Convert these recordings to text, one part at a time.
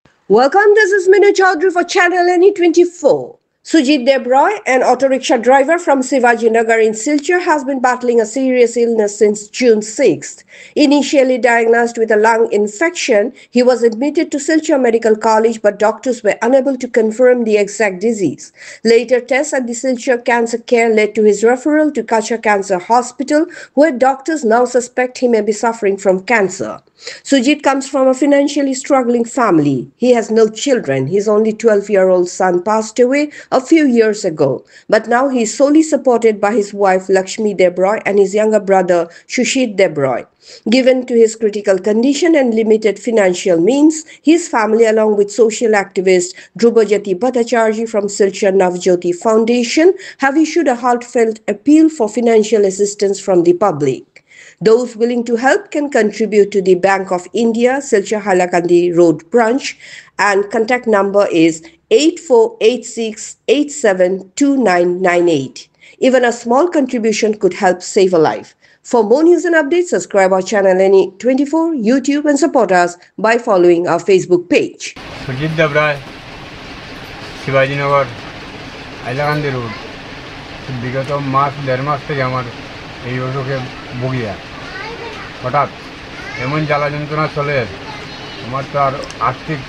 Welcome, this is Minu Chaudhary for Channel NE24. Sujit Debroy, an auto rickshaw driver from Sivaji Nagar in Silchar, has been battling a serious illness since June 6th. Initially diagnosed with a lung infection, he was admitted to Silchar Medical College, but doctors were unable to confirm the exact disease. Later tests at the Silchar Cancer Care led to his referral to Kacha Cancer Hospital, where doctors now suspect he may be suffering from cancer. Sujit comes from a financially struggling family. He has no children. His only 12-year-old son passed away a few years ago. But now he is solely supported by his wife Lakshmi Debroy and his younger brother Shushit Debroy. Given to his critical condition and limited financial means, his family, along with social activist Dhrubajyoti Bhattacharjee from Silchar Navjyoti Foundation, have issued a heartfelt appeal for financial assistance from the public. Those willing to help can contribute to the Bank of India, Silchar Hailakandi Road branch, and contact number is 8486872998. Even a small contribution could help save a life. For more news and updates, subscribe our channel NE24, YouTube, and support us by following our Facebook page. Sujit Debroy, Sivaji Nagar, Hailakandi Road. বিগত দেড় মাস থেকে আমার এই অসুখে ভুগি। হঠাৎ এমন জ্বালা যন্ত্রণা চলে, আমার তো আর আর্থিক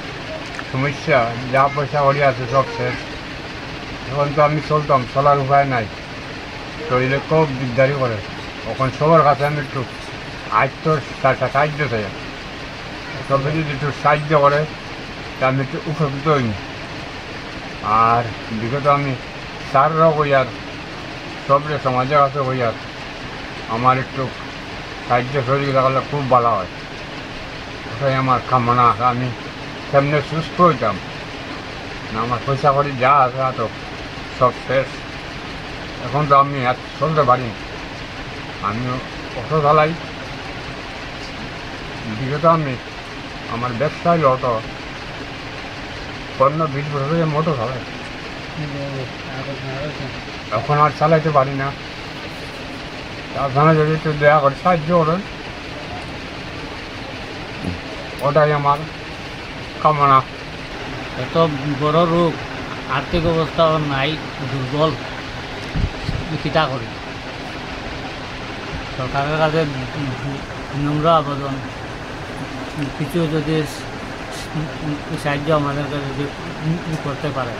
সমস্যা, যা পয়সা হয়ে আছে সব শেষ। এখন তো আমি চলতাম, চলার উপায় নাই, শরীরে খুব দিকদারি করে। এখন সবার কাছে আমি একটু সাহায্য চাই, সবাই যদি একটু সাহায্য করে তা আমি একটু উপকৃত হই। আর বিগত আমি স্যাররাও হই, আর সবরে সমাজের কাছে হই, আর আমার একটু সাহায্য সহযোগিতা করলে খুব ভালো হয়। ওটাই আমার কামনা। আমি কেমনে সুস্থ হইতাম না, আমার পয়সা করি যা আছে তো সব শেষ। এখন তো আমি আর চলতে পারি। আমি অটো চালাই। বিগত আমি আমার ব্যবসা হইল অটো, 15-20 বছরের মোটর চালাই। এখন আর চালাইতে পারি না। আপনারা যদি একটু দয়া করে সাহায্য করেন, ওটাই আমার কামনা। এত বড় রোগ, আর্থিক অবস্থা নাই, দুর্বল, চিন্তা করি সরকারের কাছে নম্র আবেদন, কিছু যদি সাহায্য আমাদের কাছে যদি করতে পারে।